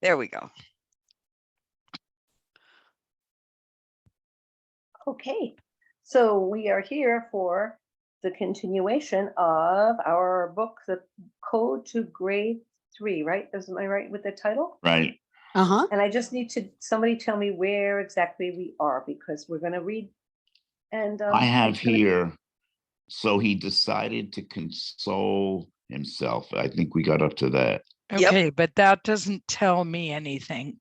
There we go. Okay, so we are here for the continuation of our book, The Code to Grade 3, right? Am I right with the title? Right. Uh-huh. And I just need somebody tell me where exactly we are, because we're going to read. And I have it's gonna- here, so he decided to console himself. I think we got up to that. Yep. Okay, but that doesn't tell me anything.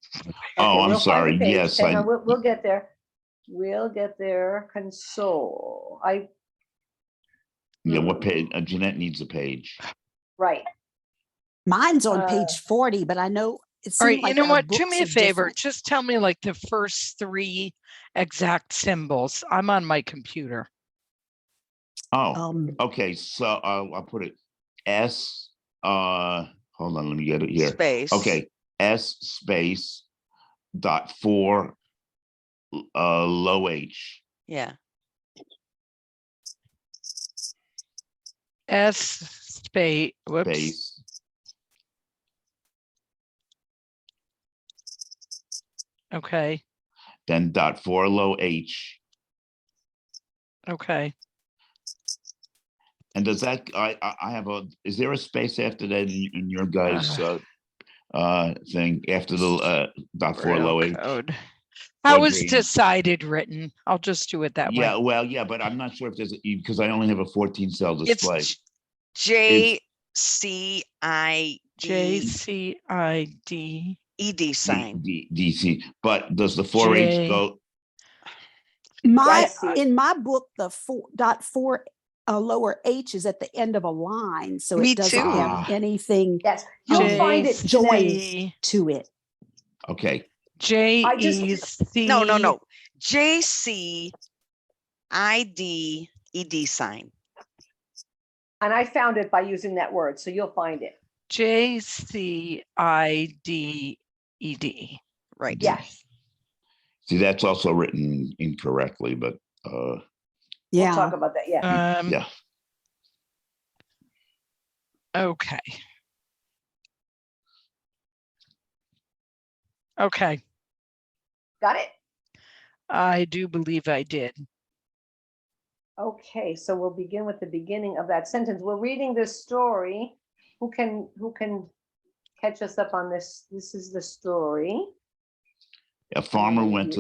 Oh, I'm we'll find the sorry. page. Yes, Hang on, we'll get there. We'll get there. Console. Yeah, what page? Jeanette needs a page. Right. Mine's on page 40, but I know it All right, seems like you know our what? Do books me a are favor. different. Just tell me like the first 3 exact symbols. I'm on my computer. Oh, okay. So I'll put it S. Hold on, let me get it here. Space. Okay, S space dot 4 low H. Yeah. S space. Whoops. Space. Okay. Then dot 4 low H. Okay. And does that I have a, is there a space after that in your guys thing after the dot 4 Braille low H? code. How was green? decided written? I'll just do it that Yeah, way. well, yeah, but I'm not sure if there's because I only have a 14 cell display. It's JCID JCID. ED sign. DC, but does the 4H J. go? In my book, the 4.4 lower H is at the end of a line, so Me it doesn't too. have anything Yes, you'll find it. joined to it. Okay. JEC. No. JCID ED sign. And I found it by using that word, so you'll find it. JCIDED. Right. Yes. See, that's also written incorrectly, but We'll Yeah. talk about that. Yeah. yeah. Okay. Okay. Got it? I do believe I did. Okay, so we'll begin with the beginning of that sentence. We're reading this story. Who can catch us up on this? This is the story. A farmer met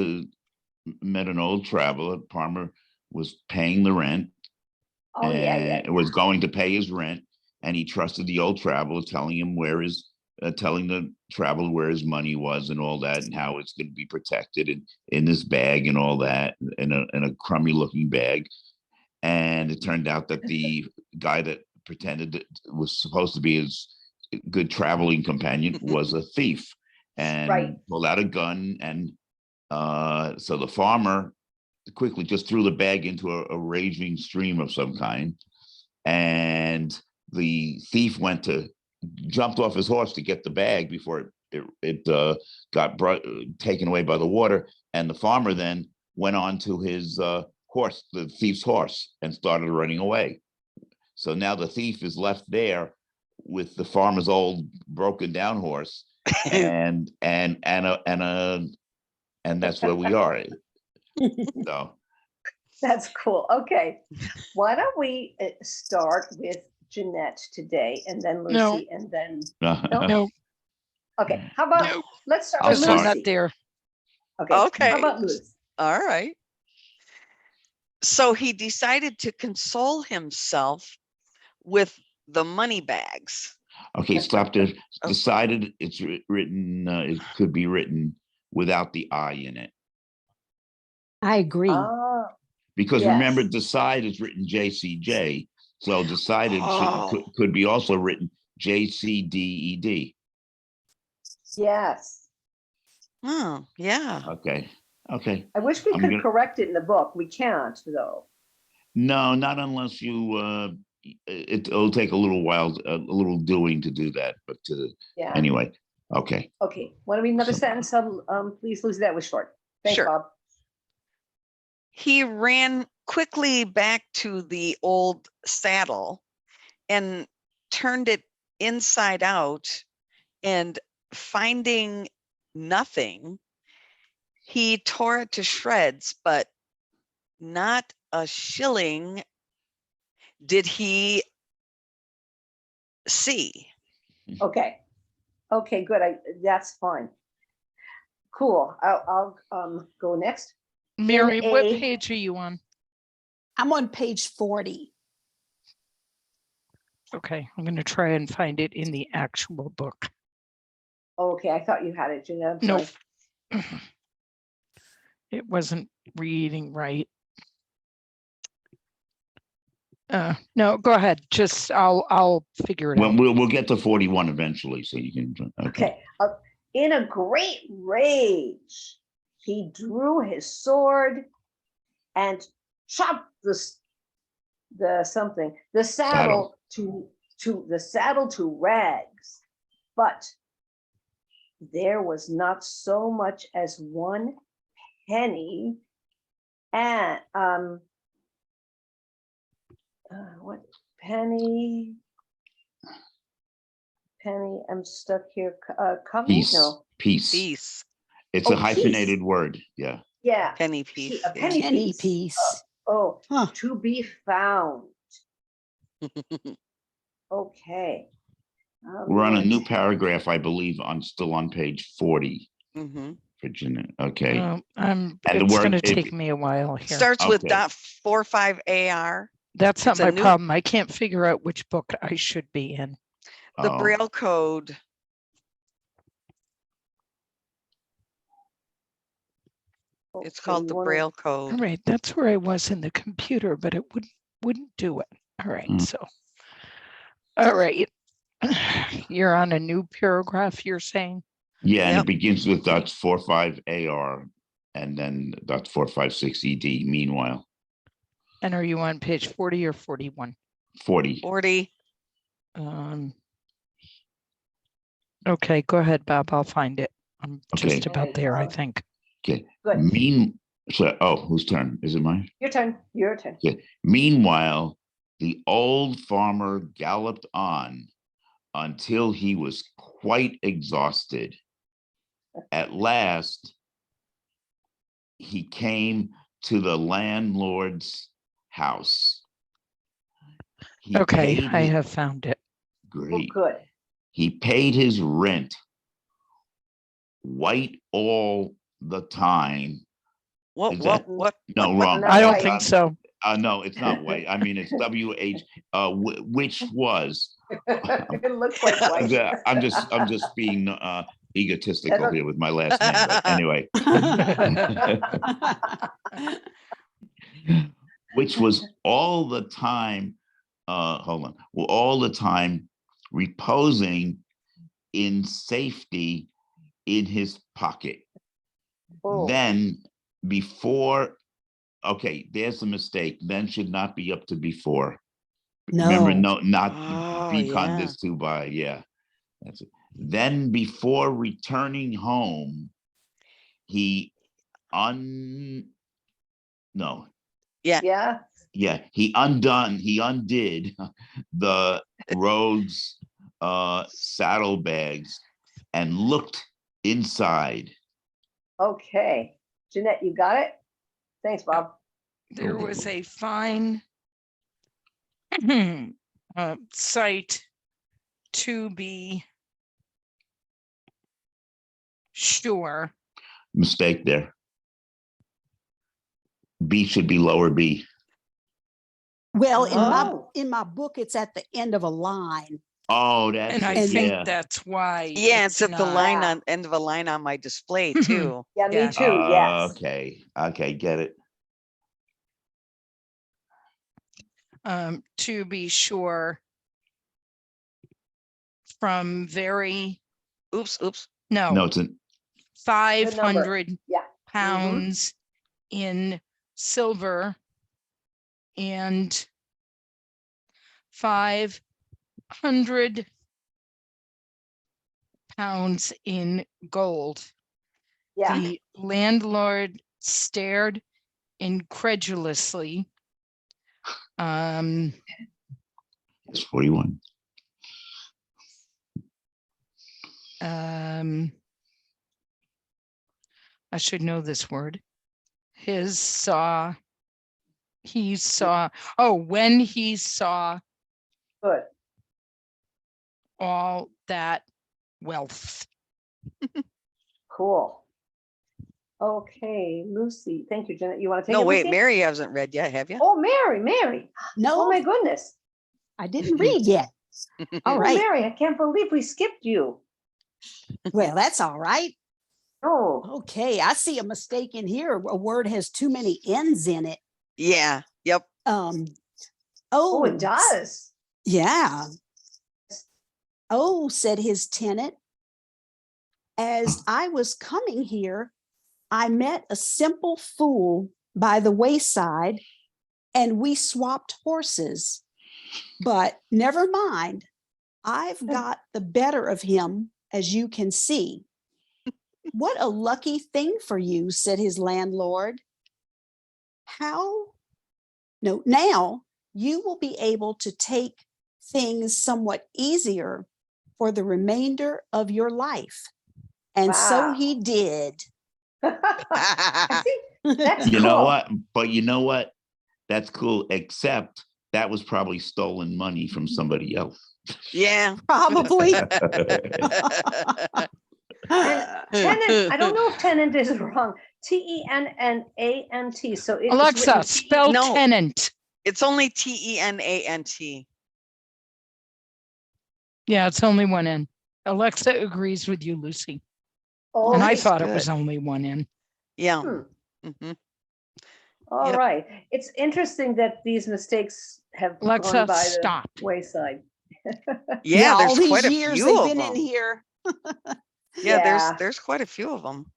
an old traveler. Farmer was paying the rent. Oh, yeah. Was going to pay his rent, and he trusted the old traveler, telling the traveler where his money was and all that, and how it's going to be protected in this bag and all that, in a crummy looking bag. And it turned out that the guy that pretended that was supposed to be his good traveling companion was a thief, and pulled out a gun. And so the farmer quickly just threw the bag into a raging stream of some kind, and the thief jumped off his horse to get the bag before it got taken away by the water. And the farmer then went on to his horse, the thief's horse, and started running away. So now the thief is left there with the farmer's old broken down horse, and that's where we are. So That's cool. Okay. Why don't we start with Jeanette today, and then Lucy, No. and then No, okay. How about no. let's start I'll with I'm Lucy. not there. Okay. How about Lucy? All right. So he decided to console himself with the money bags. okay, stop there. Decided it's written. It could be written without the I in it. I agree. Because Yes. remember, decide is written JCJ, so decided could be also written JCDED. Yes. Oh, yeah. Okay. I wish we could correct it in the book. We can't, though. No, not unless you. It'll take a little while, a little doing to do that. But Yeah. anyway, okay. Okay. Want to read another sentence? Please, Lucy. That was short. Thanks, Sure. Bob. He ran quickly back to the old saddle and turned it inside out and finding nothing, he tore it to shreds, but not a shilling did he see. Okay. Okay, good. That's fine. Cool. I'll go next. Mary, what a- page are you on? I'm on page 40. Okay, I'm going to try and find it in the actual book. Okay, I thought you had it, Jeanette. I'm No, sorry. it wasn't reading right. No, go ahead. Just I'll figure it Well, out. we'll get to 41 eventually, so you can. Okay. In a great rage, he drew his sword and chopped the saddle to rags. But there was not so much as one penny, and what penny? I'm stuck here. Coming? Peace. No. Peace. Piece, It's Oh, a hyphenated word. Yeah. Yeah. penny piece. A penny Penny piece. piece. Oh, Huh. to be found. Okay. We're on a Lord. new paragraph, I believe, still on page 40, Mhm. Virginia. Okay. And the It's word going to it- take me a while here. Starts with Okay. .45 AR. That's not it's a my new- problem. I can't figure out which book I should be in. The Oh, Braille code. It's Okay, called the you wanna- Braille All code. right, that's where I was in the computer, but it wouldn't do it. All right, Hmm. so. All right. You're on a new paragraph, you're saying? yeah, and Yep. it begins with .45 AR and then .456 ED. Meanwhile, And are you on page 40 or 41? 40. 40. Okay, go ahead, Bob. I'll find it. I'm just Okay. about there, I think. Okay. Good. Whose turn? Is it mine? Your turn. Your turn. Meanwhile, the old farmer galloped on until he was quite exhausted. At last, he came to the landlord's house. He Okay, paid I his- have found it. Oh, Great. good. He paid his rent white all the time. What, Is what, that- what? No, what- wrong. Not I don't white. think so. No, it's not white. I mean, it's WH, which was. It looks like white. I'm just being egotistical That's here with my last name, but anyway, which was all the time. Hold on. Well, all the time reposing in safety in his pocket. Oh, Then before. Okay, there's a mistake. Then should not be up to before. Remember, No. not Oh, becon yeah. this too by, yeah. That's it. Then before returning home, he no, yeah. he undid the rogue's saddlebags and looked inside. Okay. Jeanette, you got it? Thanks, Bob. There was a fine site to be sure. Mistake there. B should be lower B. Well, Oh. in my book, it's at the end of a line. Oh, that's And I it, think yeah. that's why. Yeah, it's at the line not. on end of a line on my display too. Yeah, me Yes. too. Yes. Okay, get it. To be sure from very, Oops. No, it's an 500 Yeah. pounds in silver and 500 pounds in gold. Yeah. The landlord stared incredulously. it's 41. I should know this word. He saw, when he saw Good. all that wealth. Cool. Okay, Lucy. Thank you, Janet. You want to take No, it, wait, Lucy? Mary hasn't read yet, have you? Oh, Mary. Oh No, my goodness. I didn't read yet. All Oh, right. Mary, I can't believe we skipped you. Well, that's all right. Oh, Okay, I see a mistake in here. A word has too many N's in it. Yeah, yep. oh, it does. Yeah. Oh, said his tenant. As I was coming here, I met a simple fool by the wayside and we swapped horses. But never mind, I've got the better of him, as you can see. What a lucky thing for you, said his landlord. Now you will be able to take things somewhat easier for the remainder of your life. And so Wow. he did. I think that's You cool. know what? But you know what? That's cool, except that was probably stolen money from somebody else. Yeah. Probably. And tenant, I don't know if tenant is wrong. T-E-N-N-A-N-T. So it's Alexa, written spell No. tenant. It's only Tenant. Yeah, it's only one N. Alexa agrees with you, Lucy. Oh, And I okay. thought it was good. only one N. Yeah. Hmm. Mhm. All Yep. right. It's interesting that these mistakes have Alexa, gone by stop. the wayside. Yeah, all there's these quite a years few they've of been in them. here. Yeah, Yeah. there's quite a few of them.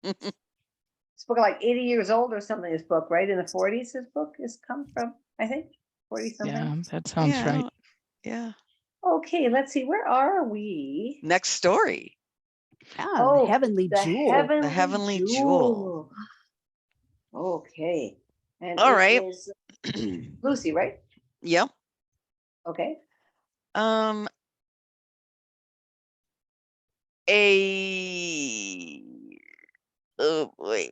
This book like 80 years old or something, this book, right? In the 40s, this book has come from, I think, 40 something. Yeah, that sounds Yeah. right. Yeah. Okay, let's see. Where are we? Next story. Oh, Heavenly the jewel. The Heavenly Jewel. Okay. And All it right. is Lucy, right? Yep. Okay. Um, oh boy.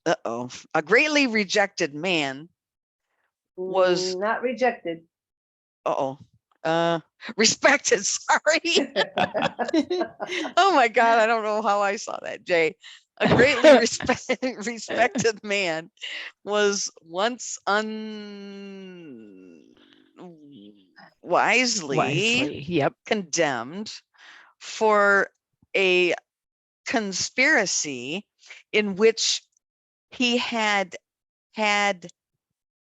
Uh-oh. A greatly rejected man was, Not rejected. respected. Sorry. Oh my God. I don't know how I saw that, Jay. A greatly respected man was once wisely Yep. condemned for a conspiracy in which he had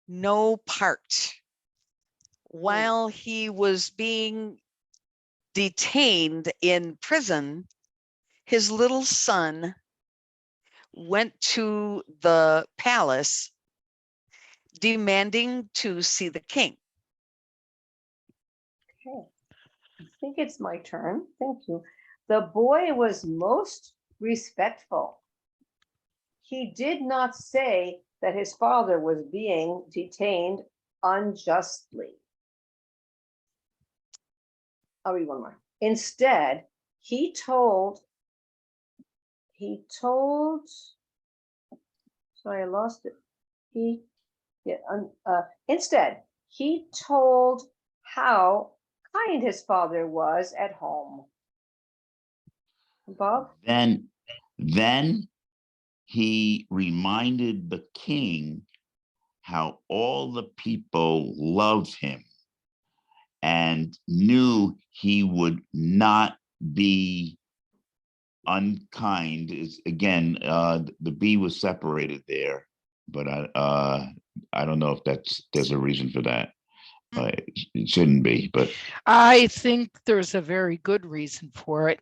no part. While he was being detained in prison, his little son went to the palace demanding to see the king. Okay. I think it's my turn. Thank you. The boy was most respectful. He did not say that his father was being detained unjustly. I'll read one more. Instead, he told, sorry, I lost it. Instead, he told how kind his father was at home. Bob? Then he reminded the king how all the people loved him and knew he would not be unkind. Is again, the B was separated there, but I don't know if there's a reason for that. It shouldn't be, but I think there's a very good reason for it.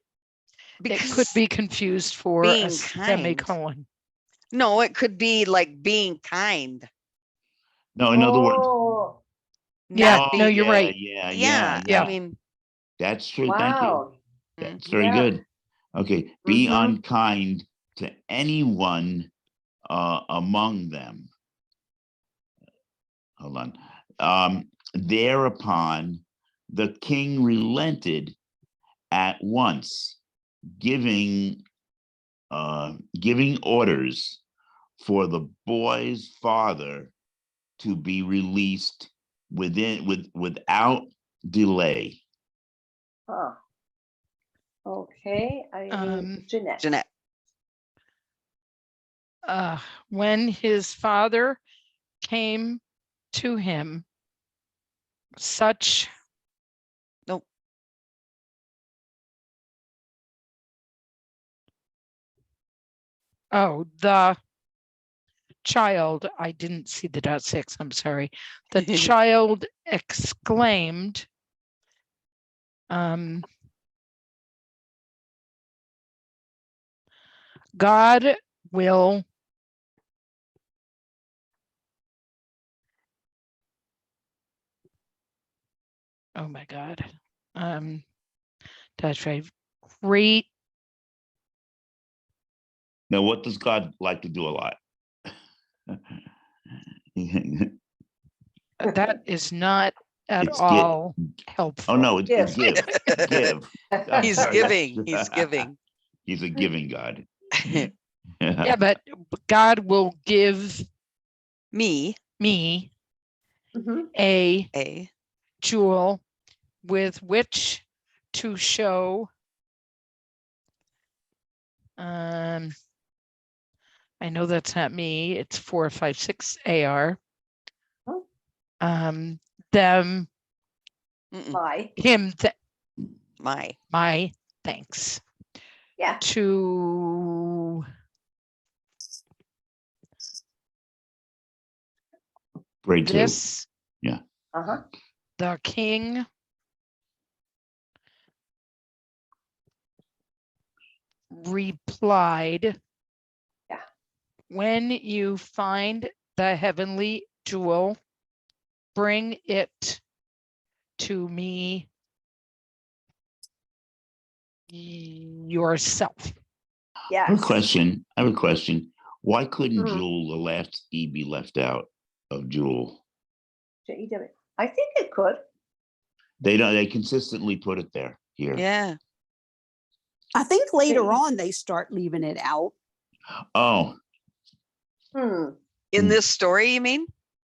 Because It could be confused for a being kind. semicolon. No, it could be like being kind. no, in other words, Oh, Yeah, Not no, being, you're right. yeah. Yeah. I mean, that's true. Thank you. wow. That's very Yeah. good. Okay, be Mhm. unkind to anyone among them. Hold on. Thereupon, the king relented at once, giving orders for the boy's father to be released without delay. Huh. Okay, Jeanette. Jeanette. When his father came to him, such Nope. the child, I didn't see the .6, I'm sorry. The child exclaimed, God will oh my God. That's right. Great. Now, what does God like to do a lot? That is not at It's all Oh helpful. no, it's give. Give. I'm He's sorry. giving. He's giving. He's a giving God. Yeah, but God will give Me, me Mhm. a jewel with which to show I know that's not me, it's 456 AR. Oh. Them Mm-mm. My, him my. thanks yeah. to Grade 2. this Uh-huh. the king replied, Yeah. when you find the heavenly jewel, bring it to me yourself. I have a Yes. question. Why couldn't Mhm. Jewel, the last E, be left out of Jewel? JEW. I think it could. They consistently put it there here. Yeah. I think later J- on they start leaving it out. Oh, Hmm. In this story, you mean?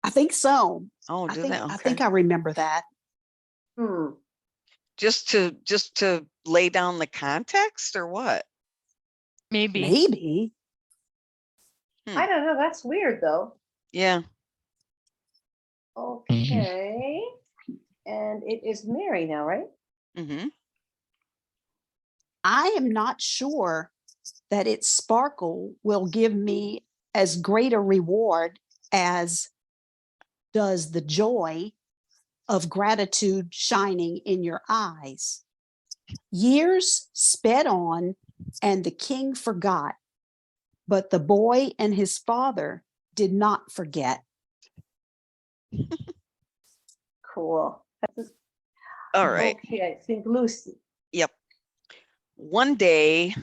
I think so. Oh, I do think they? I Okay. think I remember that. Hmm. Just to lay down the context or what? Maybe. Maybe. I don't know. That's weird though. Yeah. Okay. And it is Mary now, right? Mm-hmm. I am not sure that its sparkle will give me as great a reward as does the joy of gratitude shining in your eyes. Years sped on, and the king forgot, but the boy and his father did not forget. Cool. All right. Okay, I think Lucy. Yep. One day,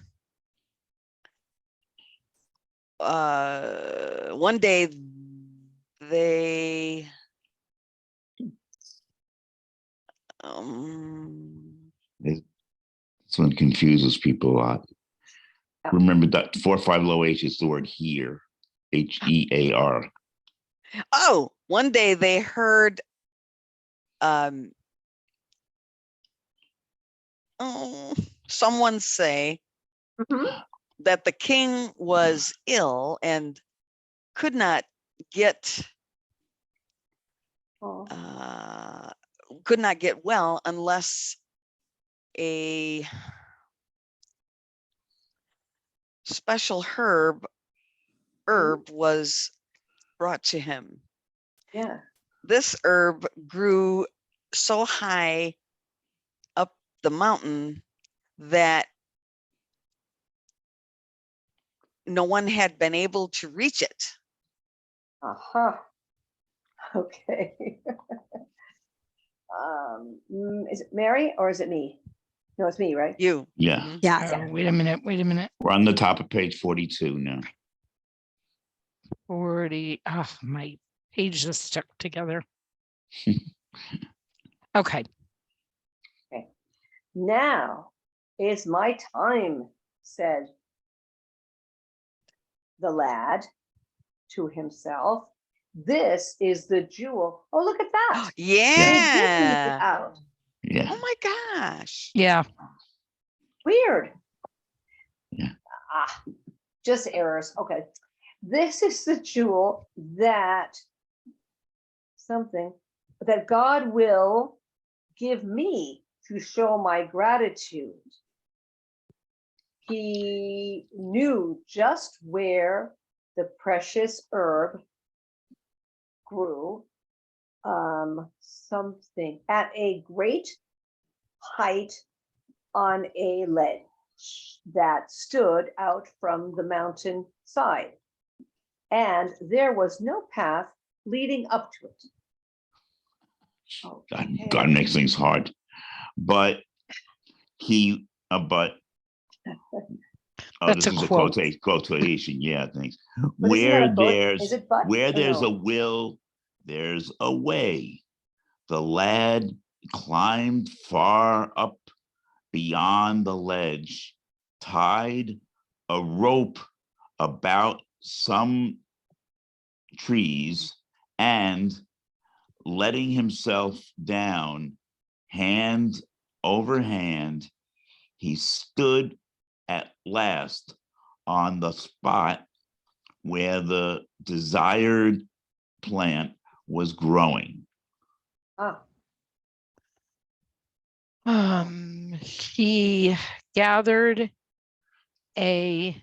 they this one confuses people a lot. Yeah. Remember that 4508 is the word here, HEAR. one day they heard someone say Mhm. that the king was ill and could not get Oh. well unless a special herb was brought to him. Yeah. This herb grew so high up the mountain that no one had been able to reach it. Uh-huh. Okay. Is it Mary or is it me? No, it's me, right? You. Yeah. Mhm. Yeah. Wait a minute. We're on the top of page 42 now. 40. Oh, my page is stuck together. Okay. Now It's my time, said the lad to himself. This is the jewel. Oh, look at that. They did leave it Yeah. out. Yeah. Oh my gosh. Yeah. Weird. Yeah. Ah, just errors. Okay. This is the jewel that God will give me to show my gratitude. He knew just where the precious herb grew, something at a great height on a ledge that stood out from the mountain side, and there was no path leading up to it. God makes things hard, but but That's this a is a quote. quotation. Yeah, thanks. But isn't that a Where book? there's Is it but? where Or there's no? a will, there's a way. The lad climbed far up beyond the ledge, tied a rope about some trees, and letting himself down hand over hand, he stood at last on the spot where the desired plant was growing. Ah, He gathered a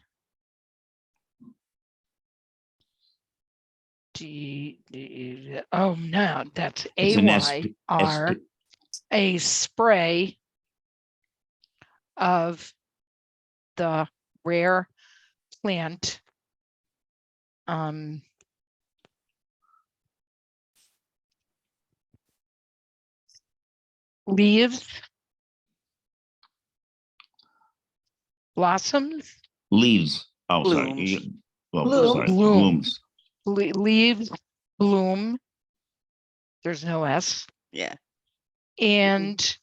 oh no, that's It's an AYR, a spray of the rare plant leaves, blossoms, leaves. Oh, Blooms. sorry. Well, Bloom. sorry. Bloom. Blooms. leaves, bloom. There's no S. Yeah. And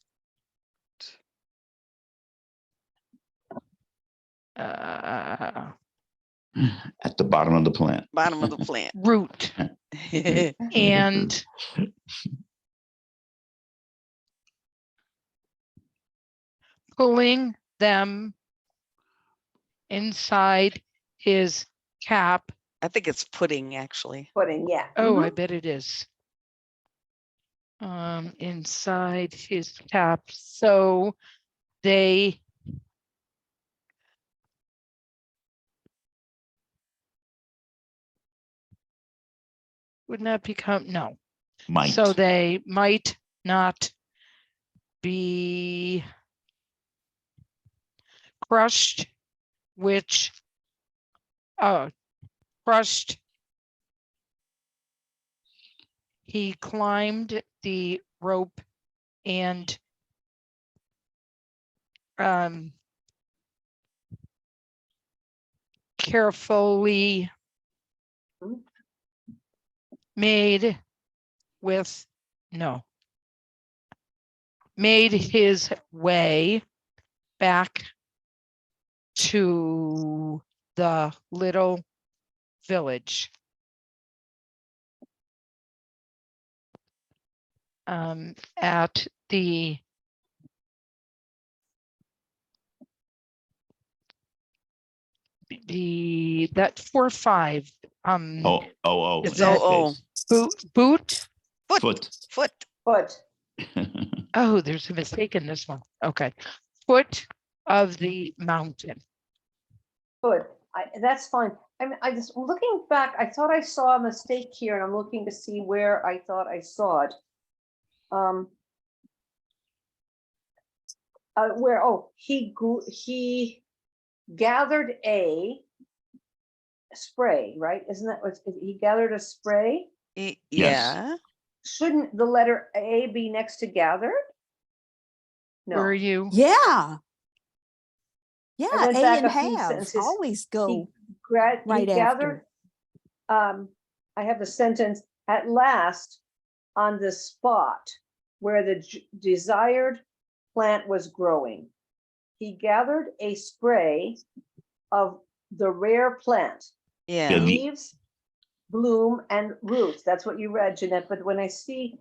At the bottom of the plant. Bottom of the plant. root. And pulling them inside his cap. I think it's pudding, actually. pudding, yeah. Oh, I Mhm. bet it is. Inside his cap. So they would not become, no. Might. So they might not be crushed, which, crushed. He climbed the rope and carefully Mhm. made his way back to the little village. At that 4-5. Oh. Is that- boot? Foot. But Oh, there's a mistake in this one. Okay. Foot of the mountain. good. That's fine. I mean, I just looking back, I thought I saw a mistake here, and I'm looking to see where I thought I saw it. He gathered a spray, right? Isn't that what he gathered a spray? Yeah. Shouldn't the letter A be next to gathered? Where are No. you? Yeah. Yeah, went A back and a few have sentences. always go He right gathered, after. I have the sentence, at last on the spot where the desired plant was growing. he gathered a spray of the rare plant, Yeah, Yeah. leaves, bloom, and roots. That's what you read, Jeanette. But when I see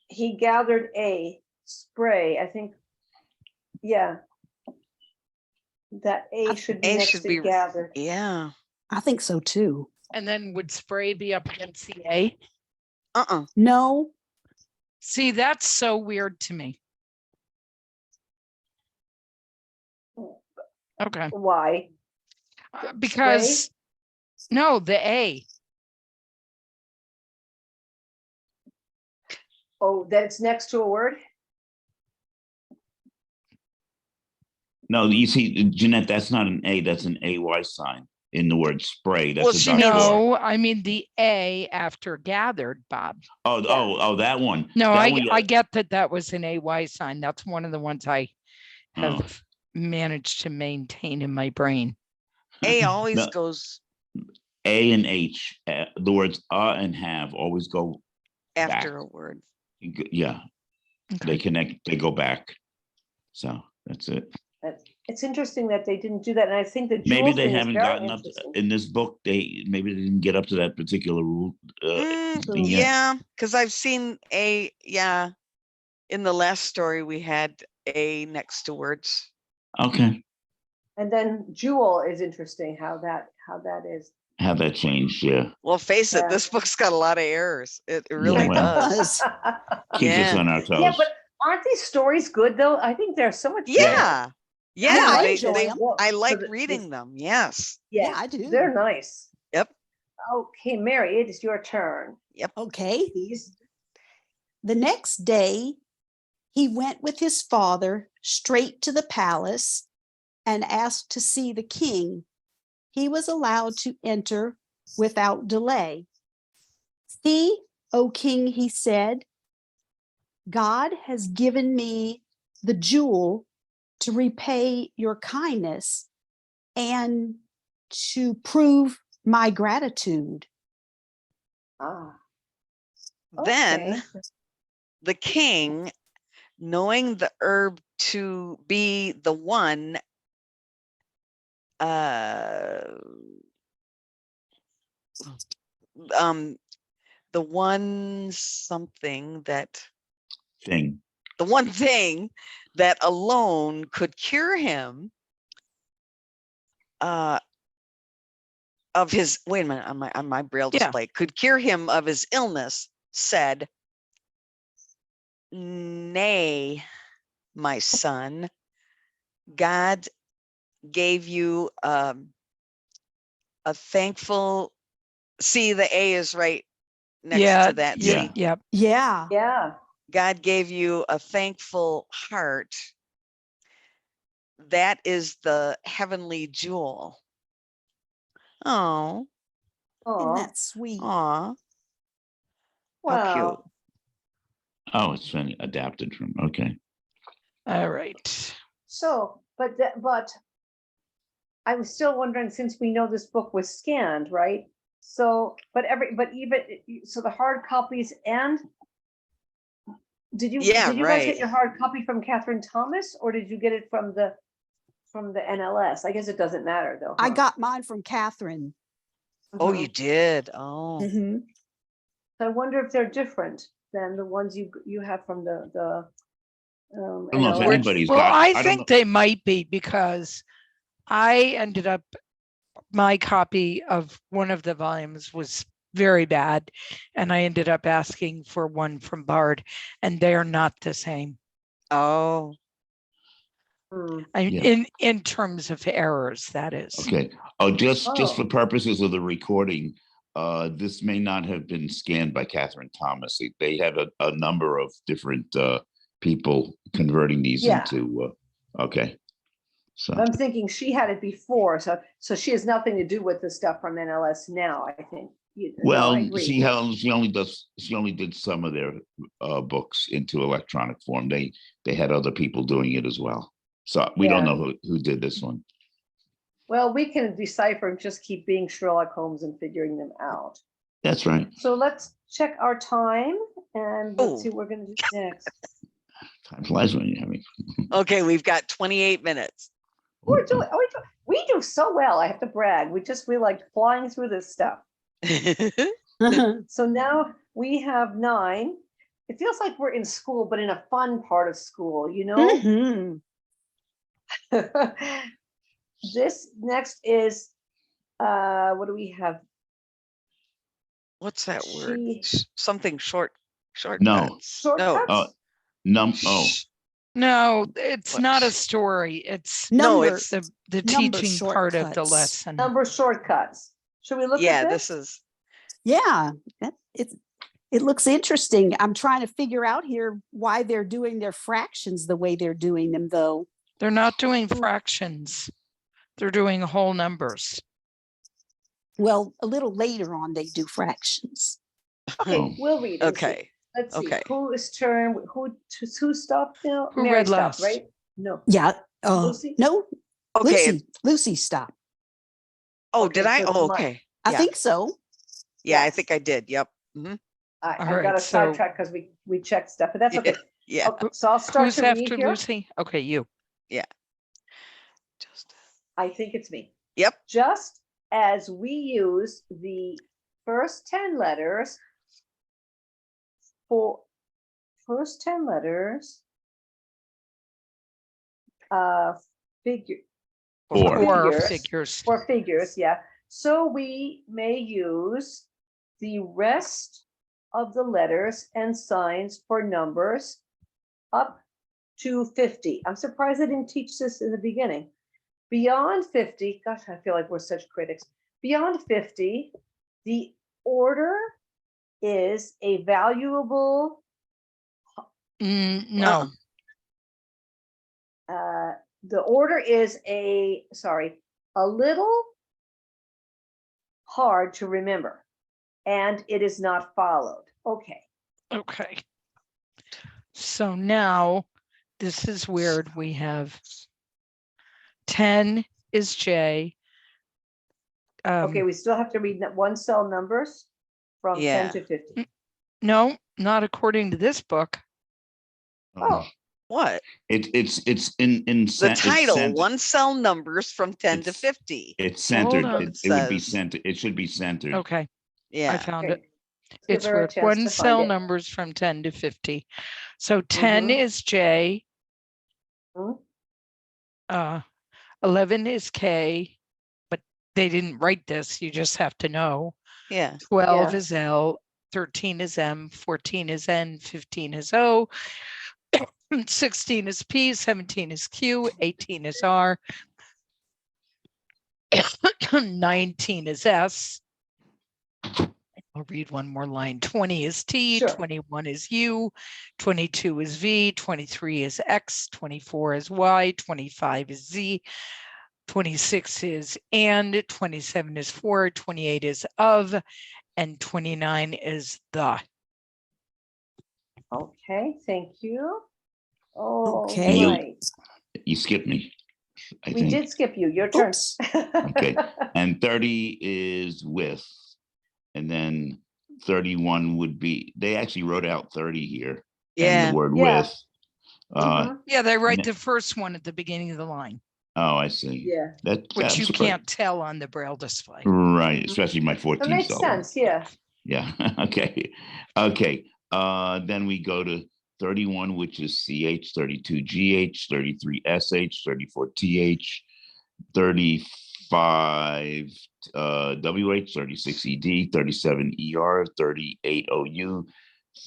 he gathered a spray, I think, yeah, that A should be A next should to be, gathered. yeah. I think so too. And then would spray be up against the A? No, See, that's so weird to me. Okay. Why? Because, no, the A. Oh, that it's next to a word? no, you see, Jeanette, that's not an A, that's an AY sign in the word spray. Well, That's a she duck means- door. No, I mean the A after gathered, Bob. Oh, that one. No, That one, I yeah. get that was an AY sign. That's one of the ones I Oh. have managed to maintain in my brain. A always No, goes A and H, the words and have always go, after a word. yeah, they Okay. connect, they go back. So that's it. It's interesting that they didn't do that, and I think the Maybe jewel they thing is haven't very gotten up interesting. in this book. Maybe they didn't get up to that particular rule. Thing yet. Yeah, because I've seen A, yeah. In the last story, we had A next to words. Okay, And then jewel is interesting how that is. how that changed? Yeah, Well, face it, Yeah. this book's got a lot of errors. It really well. does. was. keeps us Yeah. on our toes. Yeah, but aren't these stories good though? I think there's so much. Yeah. Yeah, Yeah, I they, enjoy they, 'em. I like So reading them. Yes. Yeah, I do. They're nice. Yep. Okay, Mary, it is your turn. Okay. Please. The next day, he went with his father straight to the palace and asked to see the king. He was allowed to enter without delay. See, O king, he said, God has given me the jewel to repay your kindness and to prove my gratitude. Ah. Then okay. the king, knowing the herb to be the one, the one something that, Thing. the one thing that alone could cure him of his, wait a minute, on my Braille Yeah. display, could cure him of his illness, said, nay, my son, God gave you a thankful, see, the A is right next to that. Yeah. See, Yep. Yeah. Yeah. God gave you a thankful heart. That is the heavenly jewel. Oh, Isn't Oh, that sweet? aw, how wow. cute. Oh, it's funny. Adapted from. Okay. All right. So, but I was still wondering, since we know this book was scanned, right? So, but so the hard copies and did you Yeah, guys right. get your hard copy from Catherine Thomas, or did you get it from the NLS? I guess it doesn't matter though. I huh? got mine from Catherine. Oh, Mhm. you did. Oh, Mhm. So I wonder if they're different than the ones you have from the I don't know if NLS. anybody's Well, got. I don't think know. they might be because I ended up, my copy of one of the volumes was very bad. And I ended up asking for one from Bard, and they're not the same. oh, Hmm. Yeah. In terms of errors, that is. Okay. Oh, just Oh. for purposes of the recording, this may not have been scanned by Catherine Thomas. They have a number of different people converting these Yeah. into. Okay. So I'm thinking she had it before, so she has nothing to do with the stuff from NLS now, I think. well, I agree. she only did some of their books into electronic form. They had other people doing it as well. So we don't Yeah. know who did this one. Well, we can decipher and just keep being Sherlock Holmes and figuring them out. That's right. So let's check our time and let's Oh. see what we're going to do next. Time flies when you're having. Okay, we've got 28 minutes. We do so well. I have to brag. We like flying through this stuff. So now we have 9. It feels like we're in school, but in a fun part of school, you know? Mhm. This next is, what do we have? What's that word? She- Something short, No. shortcuts. No. Shortcuts? No. it's What? not a story. It's No, Number, it's the number teaching part of the shortcuts. lesson. Number shortcuts. Should we look yeah, at this this? is yeah, it looks interesting. I'm trying to figure out here why they're doing their fractions the way they're doing them, though. They're not doing fractions. They're doing whole numbers. Well, a little later on, they do fractions. Okay, Oh. we'll read. and see. okay. Let's see. Okay. Who stopped now? Who Mary read stopped, last? right? No. Yeah. Lucy? No, Okay. Lucy, stop. Oh, Okay, did I? so it's Oh, my- okay. I Yeah. think so. Yeah, I Yes. think I did. Yep. Mhm. I All got right, a so- sidetrack because we checked stuff, but that's okay. Yeah. Okay, so I'll start Who's to read after here. Lucy? Okay, you. Just, I think it's me. yep. Just as we use the first 10 letters for figure Four. Or figures. figures. for figures, yeah. So we may use the rest of the letters and signs for numbers up to 50. I'm surprised I didn't teach this in the beginning. Beyond 50, gosh, I feel like we're such critics. Beyond 50, the order is a valuable, No, the order is a little hard to remember, and it is not followed. Okay. okay. So now this is weird. We have 10 is J. Okay, we still have to read one cell numbers from 10 Yeah. to 50. No, not according to this book. Oh, What? It's in The title, centered. one cell numbers from 10 to It's- 50. It's Hold centered. on. It would be Says- centered. It should be centered. Okay, I Yeah. found okay. it. Let's give It's her a weird. chance One to cell find it. numbers from 10 to 50. So 10 Mhm. is J. Mhm. 11 is K, but they didn't write this. You just have to know. Yeah. 12 Yeah. is L. 13 is M. 14 is N. 15 is O. 16 is P. 17 is Q. 18 is R. 19 is S. I'll read one more line. 20 is T. Sure. 21 is U. 22 is V. 23 is X. 24 is Y. 25 is Z. 26 is and. 27 is for. 28 is of. And 29 is the. Okay, thank you. Oh, Okay. right. You skipped me. I We think. did skip you. Your turn. Oops. Okay. And 30 is with, and then 31 would be. They actually wrote out 30 here. And Yeah. the word Yeah. with. Mhm. Yeah, they write Yeah. the first one at the beginning of the line, Oh, I see. Yeah, which you That's can't tell on the Braille display. right, especially my 14 that makes cell. sense. Yeah. Yeah. Okay. Okay. Then we go to 31, which is CH, 32 GH, 33 SH, 34 TH, 35 WH, 36 ED, 37 ER, 38 OU,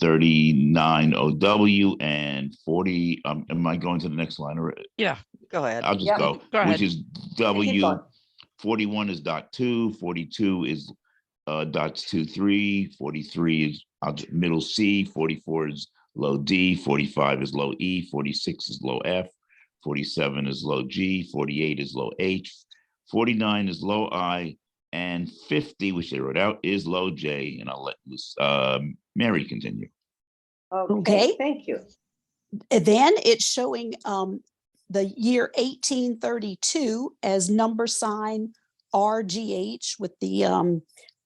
39 OW, and 40. Am I going to the next line? Or Yeah, Go ahead. I'll just Yep. go, Go which ahead. is Keep W. going. 41 is dot 2, 42 is dots 2, 3, 43 is middle C, 44 is low D, 45 is low E, 46 is low F, 47 is low G, 48 is low H, 49 is low I, and 50, which they wrote out, is low J. And I'll let Mary continue. Okay, Okay. thank you. And then it's showing the year 1832 as number sign RGH with the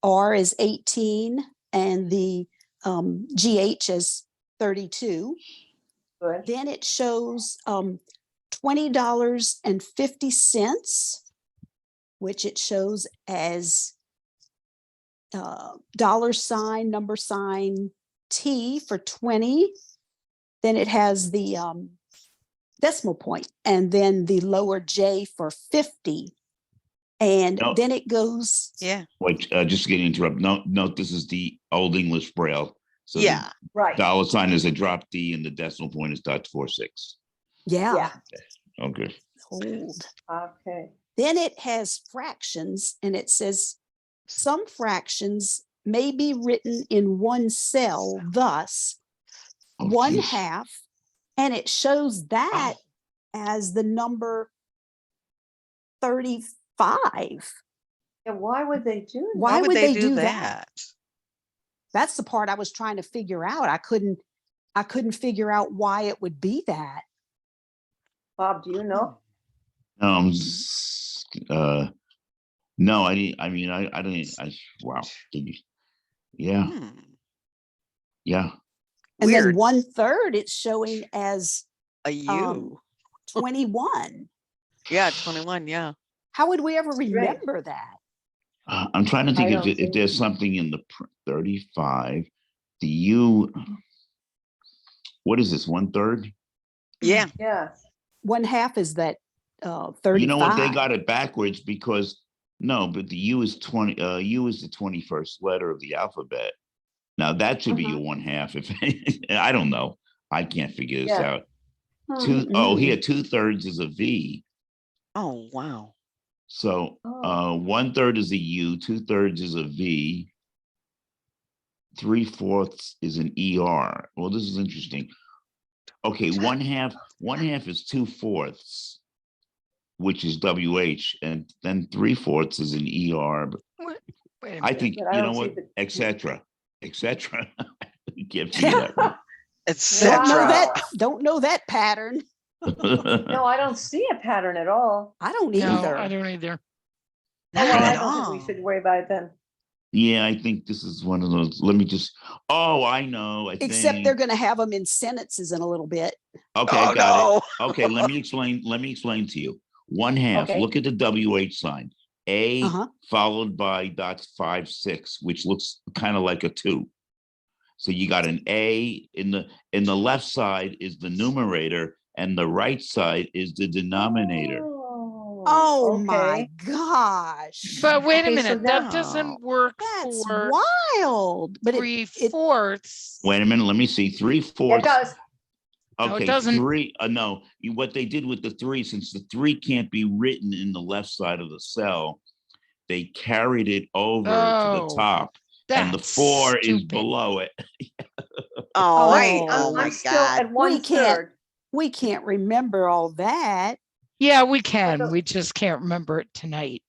R is 18 and the GH is 32. Good. Then it shows $20.50, which it shows as $, number sign T for 20. Then it has the decimal point, and then the lower J for 50. And No. then it goes, Yeah. Wait, just getting interrupted. Note this is the Old English Braille. So Yeah. Right. the $sign is a drop D and the decimal point is .46. yeah, Okay. old. Okay. Then it has fractions, and it says some fractions may be written in one cell, thus Oh, 1/2, and it shows that Oh, as the number 35. And why would they do that? Why would they do that? that? That's the part I was trying to figure out. I couldn't figure out why it would be that. Bob, do you know? No, I didn't. I mean, I didn't. Wow. Yeah. Hmm. Yeah. And then Weird. 1/3 it's showing as A U. 21. Yeah, 21. Yeah. How would we ever Right. remember that? I'm trying to think I if, don't if there's think- something in the 35, the U. What is this? 1/3? Yeah. Yeah. 1/2 is that 35. You know what? They got it backwards because but the U is 20. U is the 21st letter of the alphabet. Now that should be Mhm. your 1/2. If I don't know, I can't figure this Yeah. out. Mm-mm. Here 2/3 is a V. Oh, wow. So Oh. 1/3 is a U, 2/3 is a V, 3/4 is an ER. Well, this is interesting. Okay, 1/2 is 2/4, which is WH, and then 3/4 is an ER. But Wait a I minute. think But I you know don't see what, the- etc. You can't figure that one. Etc. Don't know that pattern. No, I don't see a pattern at all. I don't No, either. I don't either. Oh, well, Not I at don't think all. we should worry about it then. Yeah, I think this is one of those. Let me just. Oh, I know. Except think. they're going to have them in sentences in a little bit. Okay, Oh, got no. it. Okay, let me explain. Let me explain to you. 1/2. Okay. Look at the WH sign. A Uh-huh. followed by .56, which looks kind of like a 2. So you got an A in the left side is the numerator, and the right side is the denominator. Oh okay. my gosh. But wait Okay, a so minute, now- that doesn't work That's for wild. But it 3/4. Wait a minute. Let me see. 3/4. It does. No, it Okay, doesn't. 3. No, what they did with the 3, since the 3 can't be written in the left side of the cell, they carried it over to the Oh, top, and the that's 4 is stupid. below it. Oh, Oh, my I'm still God. at 1/3. we can't remember all that. Yeah, we can. the- We just can't remember it tonight,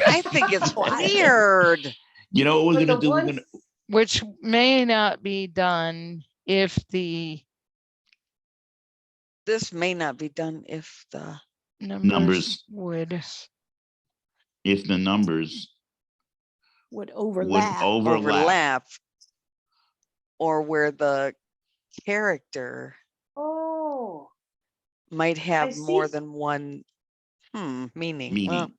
I think it's Why? weird. You know what we're But gonna the do? We're one- gonna which may not be done if the This may not be done if the numbers would. if the numbers Would would overlap. overlap. or where the character Oh, might have see. more than one meaning. Meaning. Well,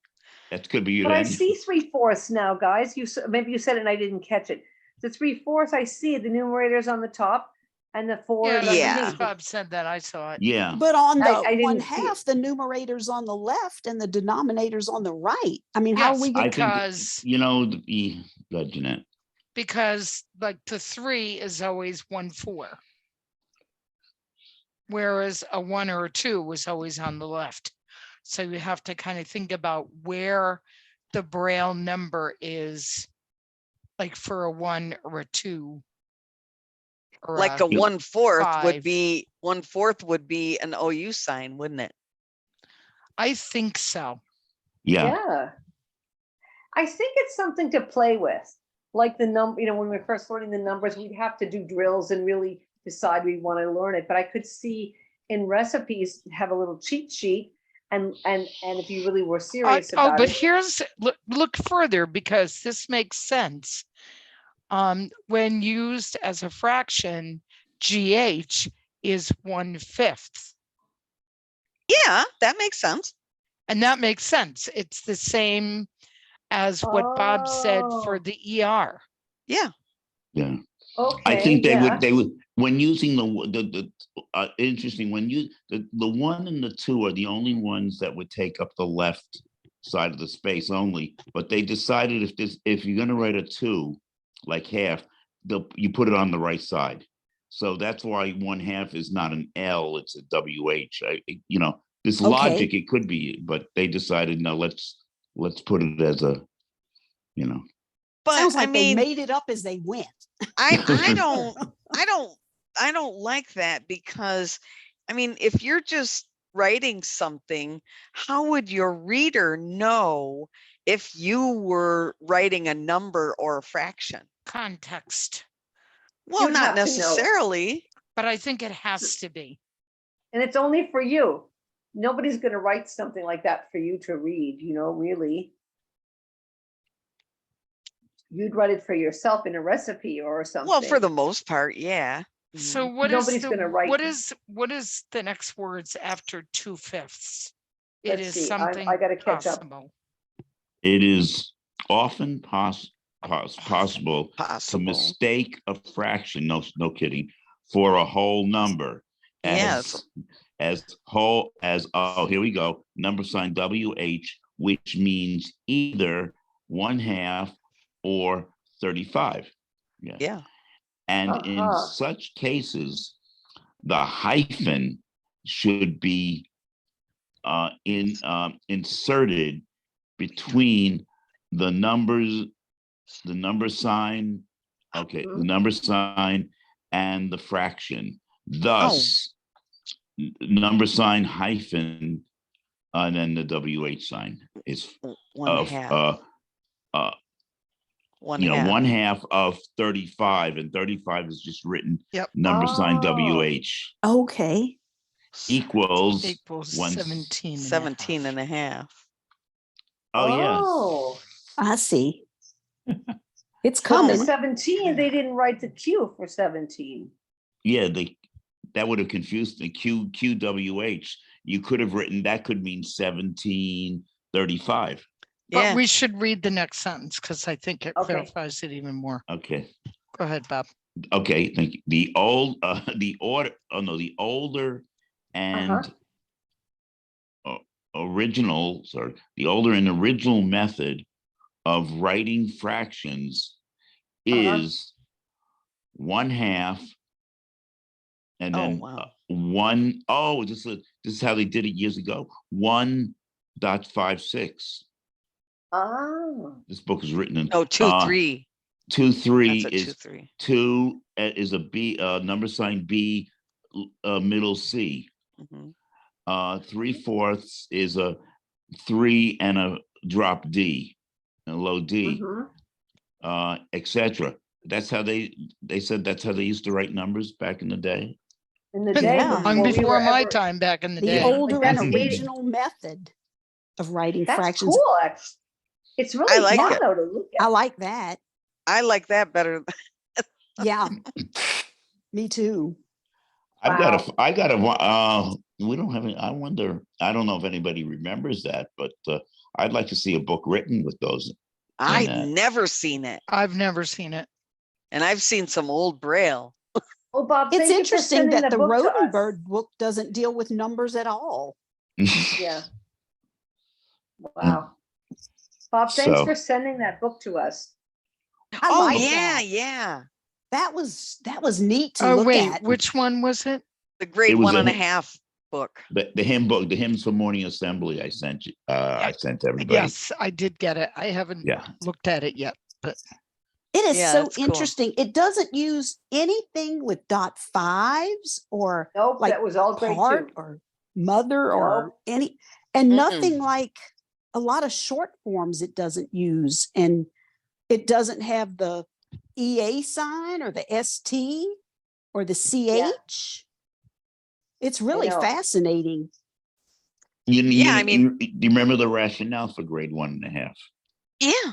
That could be it. but I and- see 3/4 now, guys. Maybe you said it and I didn't catch it. The 3/4 I see the numerators on the top and the 4 Yeah, is Yeah. underneath. Bob said that. I saw it. Yeah. But on the I didn't see 1/2, it. the numerator's on the left and the denominator's on the right. I mean, how are Yes, we I going think because Jeanette. because like the 3 is always 1/4. Whereas a 1 or a 2 was always on the left. So you have to kind of think about where the Braille number is, like for a 1 or a 2. Or like a a 1/4 would 5. be 1/4 would be an OU sign, wouldn't it? I think so. Yeah. Yeah. I think it's something to play with. Like the number, when we we're first learning the numbers, we'd have to do drills and really decide we want to learn it. But I could see in recipes have a little cheat sheet. And if you really were serious about but it. here's look further, because this makes sense. When used as a fraction, GH is 1/5. Yeah, that makes sense. And that makes sense. It's the same as what Bob said for Oh. the ER. Yeah. Yeah. Okay. I think they yeah. would, when using the interesting, when you, the 1 and the 2 are the only ones that would take up the left side of the space only, but they decided if you're gonna write a 2, like half, you put it on the right side. So that's why 1/2 is not an L, it's a WH. This Okay. logic, it could be, but they decided, no, let's put it as a, But Sounds like I they mean, made it up as they went. I don't like that, because I mean, if you're just writing something, how would your reader know if you were writing a number or a fraction? Context. Well, You'd not have to know. necessarily. But I think it has to be. And it's only for you. Nobody's going to write something like that for you to read, really. You'd write it for yourself in a recipe or something. Well, for the most part, yeah. So Mhm. what is Nobody's gonna write- what is the next words after 2/5? It Let's is see, something I gotta catch up. possible. It is often possible to Possible. mistake a fraction, no kidding, for a whole number. Yes. Here we go, number sign WH, which means either 1/2 or 35. Yeah. And in Uh-huh. such cases, the hyphen should be inserted between the number sign, the number sign and the fraction. Thus, number sign hyphen, and then the WH sign is 1/2. 1/2. 1/2 of 35, and 35 is just written Yep. number sign Oh. WH Okay. equals 17 17 and a half. Oh, yes. Oh. I see. It's So the coming. 17, they didn't write the Q for 17. Yeah, that would have confused the QWH. You could have written, that could mean 1735. But Yeah. we should read the next sentence because I think it Okay. clarifies it even more. Okay. Go ahead, Bob. Okay, thank you. The older and the older and original method of writing fractions is 1/2 and then wow. this is how they did it years ago. 1.56. Oh. This book is written in 2/3. 2/3 That's a is 2/3. 2 is a B, number sign B, middle C. Mhm. 3/4 is a 3 and a drop D, a low D, etc. That's how they said that's how they used to write numbers back in the day. In the day Yeah. Long we before were my ever- time back in the The day. older and that's dated. original method of writing That's fractions. cool. It's really like fun it. though to look I at. like that. I like that better. Yeah. Me too. We don't have any, I don't know if anybody remembers that, but I'd like to see a book written with those. I've never seen it. I've never seen it. And I've seen some old Braille. Oh, Bob, It's thank you for interesting sending that the book to us. Rodenberg book doesn't deal with numbers at all. Yeah. Wow. Bob, thanks So- for sending that book to us. I Oh like yeah, that. yeah. That was neat to Oh, look wait, at. which one was it? The grade It was 1.5 book. the hymn book, the hymns for morning assembly. I sent you. I sent everybody. Yes, I did get it. I haven't Yeah. looked at it yet, but It is Yeah, so it's cool. interesting. It doesn't use anything with .5s or Nope, like that was all grade part 2. or mother or Nope. any, and Mm-mm. nothing like a lot of short forms it doesn't use. And it doesn't have the EA sign or the ST or the CH. It's really know. fascinating. Yeah, I mean- do you remember the rationale for grade 1.5? Yeah.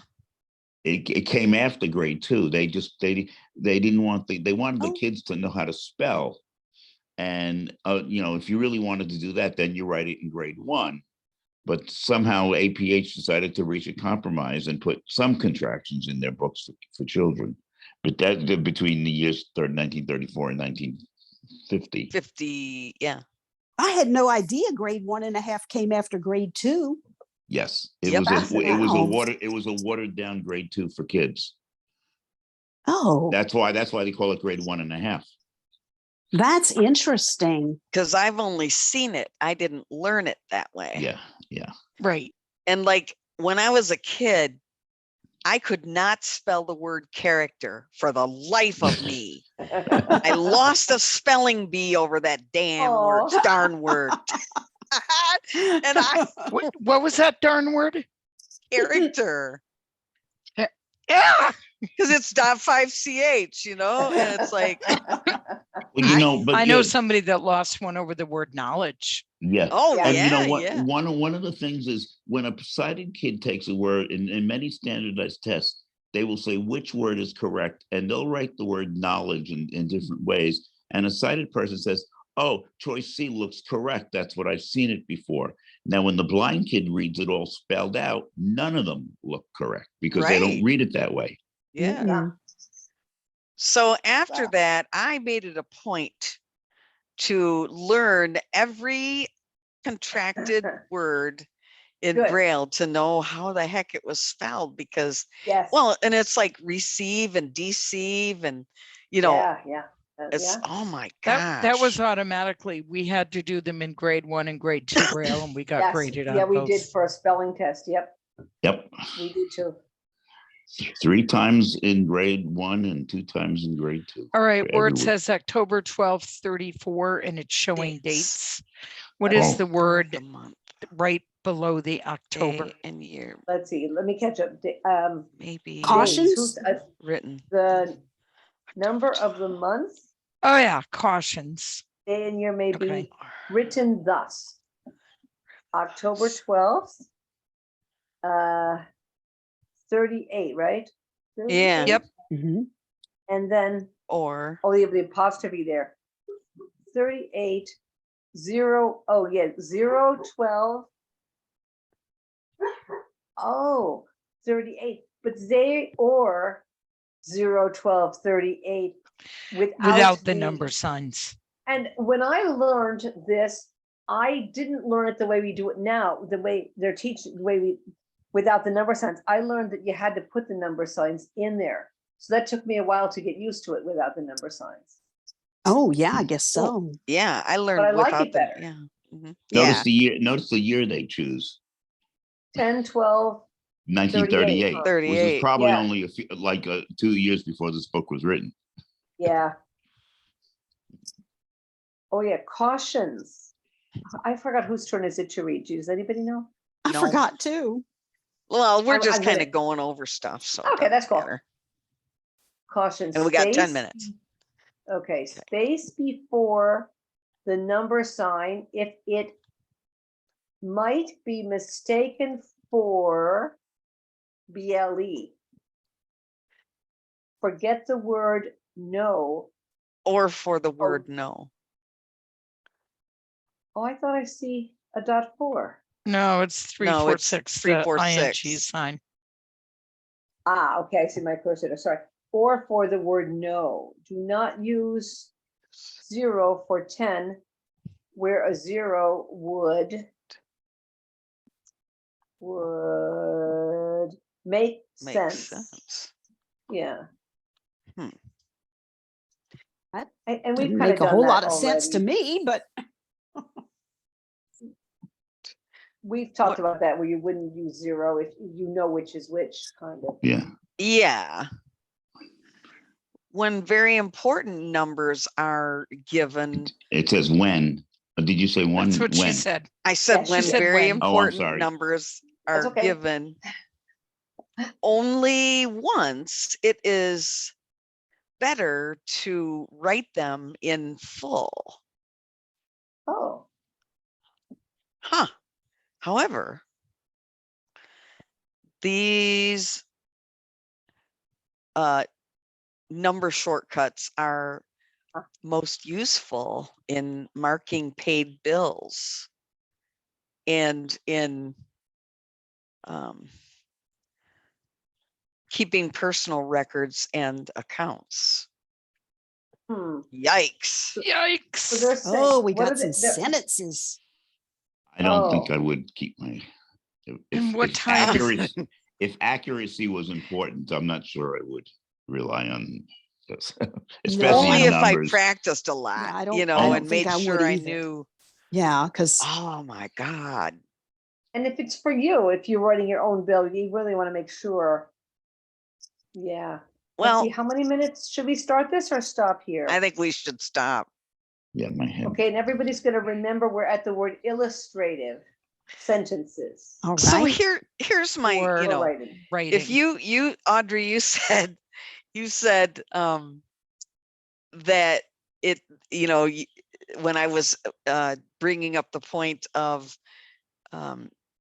It came after grade 2. They didn't want they wanted the Oh. kids to know how to spell, And, if you really wanted to do that, then you write it in grade 1. But somehow APH decided to reach a compromise and put some contractions in their books for children. But that between the years 1934 and 1950. 50, yeah. I had no idea grade 1.5 came after grade 2. Yes, it Yep. was Wow. it was a watered down grade 2 for kids. Oh, That's why they call it grade 1.5. that's interesting. Because I've only seen it. I didn't learn it that way. Yeah, yeah. Right. And like when I was a kid, I could not spell the word character for the life of me. I lost a spelling bee over that Aw. darn word. And I What was that darn word? character. Yeah. Because it's .5ch, and it's like, Well, but I know somebody that lost one over the word knowledge. yeah. oh Yeah. And you know yeah, what? yeah. One of the things is when a sighted kid takes a word in many standardized tests, they will say which word is correct, and they'll write the word knowledge in different ways. And a sighted person says, "Oh, choice C looks correct. That's what I've seen it before." Now, when the blind kid reads it all spelled out, none of them look correct because they don't Right. read it that way. Yeah. Mm-mm. So after Wow. that, I made it a point to learn every contracted word in Good. Braille to know how the heck it was spelled because, Yes. well, and it's like receive and deceive and, Yeah. it's, Yeah. oh my That was gosh. automatically, we had to do them in grade 1 and grade 2 Braille, and we got Yes. graded on Yeah, we both. did for a spelling test. Yep, Yep. we did too. 3 times in grade 1 and 2 times in grade 2. All right, for where every it word. says October 12th, 34, and it's showing Dates. dates. What is Oh. the Of word the month, right below the October? day, and year, Let's see. Let me catch up. maybe Caution. Dates. Cautions? written. The number of the month, Oh yeah, cautions. day and year may Okay. be written thus. October 12th, 38, right? Yeah. 38? Yep. Mhm. And then, Or oh, you have the apostrophe there. 38, 0, oh yeah, 0, 12. Oh, 38, but they or 0, 12, 38 Without the number signs. And when I learned this, I didn't learn it the way we do it now, the way they're teaching, the way we, without the number signs. I learned that you had to put the number signs in there. So that took me a while to get used to it without the number signs. Oh, yeah, I guess so. yeah, I learned But I like without it the, better. yeah. Mhm. Notice Yeah, the year. Notice the year they choose. 10, 12, 1938, huh? 38. which is probably Yeah. only 2 years before this book was written. Yeah. Oh yeah, cautions. I forgot whose turn is it to read. Does anybody know? I No. forgot too. Well, we're I'm just kind gonna- of going over stuff, so. it Okay, that's doesn't cool. matter. Caution. And we got 10 space- minutes. Okay, space before the number sign if it might be mistaken for BLE. Forget the word no. Or for the word no. Oh, I thought I see a .4. No, it's 3, No, 4, it's 6. 3, The 4, ing 6. sign. Ah, okay, I see my cursor there, sorry. Or for the word no. Do not use 0 for 10, where a 0 would make Makes sense. sense. Yeah. Hmm. And we've Didn't kind of make a done whole that lot of sense to already. me, but We've talked What- about that where you wouldn't use 0 if you know which is which, kind of. Yeah. Yeah. When very important numbers are given, It says when. Did you say one? That's what when? she said. I said Yeah, she when said very when. Oh, I'm important sorry. numbers That's are okay. given only once, it is better to write them in full. Oh, Huh. However, these number shortcuts are most useful in marking paid bills and in keeping personal records and accounts. Yikes. So Yikes. they're saying, Oh, we what are got some they're- sentences. I don't think Oh. I would keep my. And what time is accuracy, if accuracy was important, I'm not sure I would rely on this, especially Only in if I numbers. practiced a lot, I you don't- know, I don't and think made I would sure I either. knew. Yeah, because Oh my God. And if it's for you, if you're writing your own bill, you really want to make sure. Yeah. Let's see, Well, how many minutes should we start this or stop here? I think we should stop. Yeah, my head. Okay, and everybody's going to remember we're at the word illustrative sentences. all So right. here's my, Or- you For know, writing. writing? if you Audrey, you said that it, you know, when I was bringing up the point of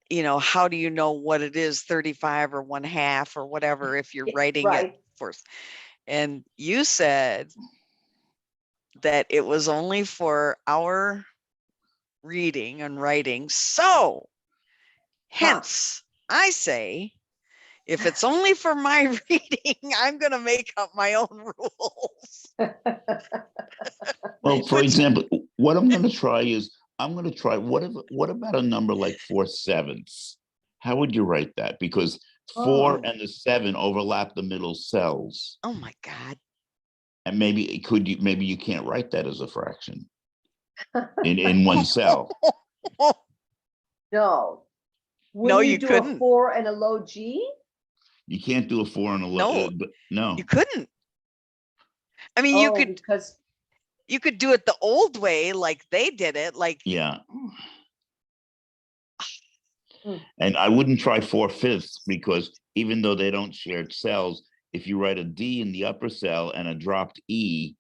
you know, how do you know what it is, 35 or 1/2 or whatever, if you're writing it Right. first? And you said that it was only for our reading and writing. So hence, I say, if it's only for my reading, I'm going to make up my own rules. Well, for Which- example, what I'm going to try is I'm going to try what about a number like 4/7? How would you write that? Because 4 Oh. and the 7 overlap the middle cells, Oh my God. and maybe you can't write that as a fraction in one cell. No. No, Wouldn't you do couldn't. a 4 and a low G? You can't do a 4 and a low. No. No. You couldn't. I mean, Oh, because you could do it the old way, like they did it, like Yeah. Hmm. And I wouldn't try 4/5 because even though they don't share cells, if you write a D in the upper cell and a dropped E,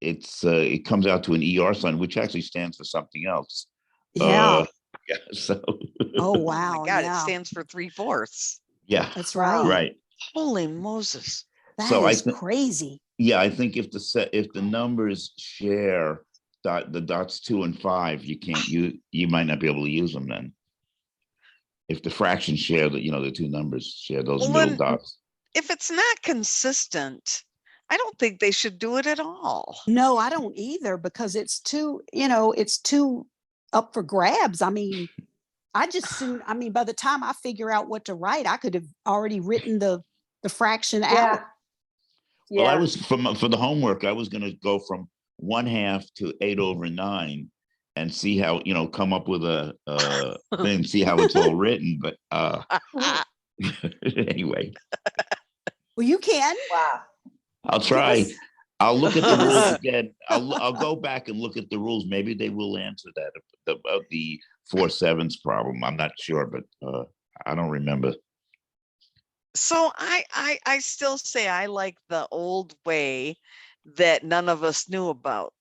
it comes out to an ER sign, which actually stands for something else. Yeah. Yeah. So Oh, oh wow. my God, it Yeah, stands for 3/4. yeah, that's Wow. right. right. Holy Moses. That So I is thi- crazy. Yeah, I think if the numbers share the dots 2 and 5, you might not be able to use them then. If the fractions share the two numbers share those Well, middle then- dots. If it's not consistent, I don't think they should do it at all. No, I don't either because it's too, it's too up for grabs. I mean, by the time I figure out what to write, I could have already written the fraction yeah. out. Well, Yeah. I was for the homework, I was going to go from 1/2 to 8/9 and see how, come up with a thing, see how it's all written. But anyway, Well, you can. Wow. I'll Give try. us- I'll look at the give rules us- again. I'll go back and look at the rules. Maybe they will answer that about the 4/7 problem. I'm not sure, but I don't remember. So I still say I like the old way that none of us knew about,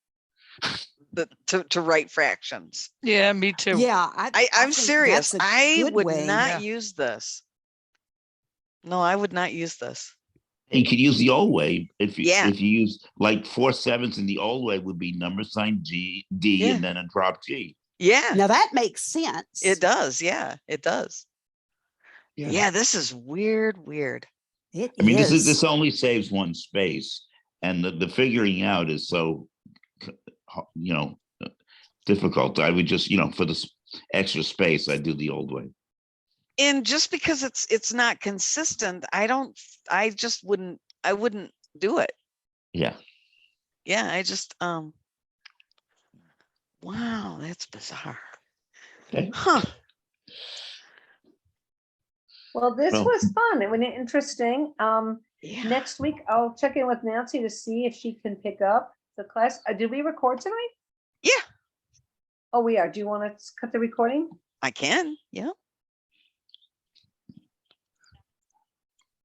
to write fractions. Yeah, me too. Yeah, I'm think serious. that's a I good would way. not Yeah. use this. No, I would not use this. You could use the old way if you Yeah. use like 4/7 in the old way would be number sign D Yeah. and then a drop G. Yeah, Now that makes sense. it does. Yeah, it does. Yeah. Yeah, this is weird. It I mean, is. this only saves one space, and the figuring out is so difficult. I would just for this extra space, I do the old way. And just because it's not consistent, I wouldn't do it. Yeah. Yeah, I just wow, that's bizarre. Okay. Huh. Well, this Well- was fun. It was interesting. Yeah. Next week, I'll check in with Nancy to see if she can pick up the class. Did we record tonight? Yeah, Oh, we are. Do you want to cut the recording? I can. Yeah.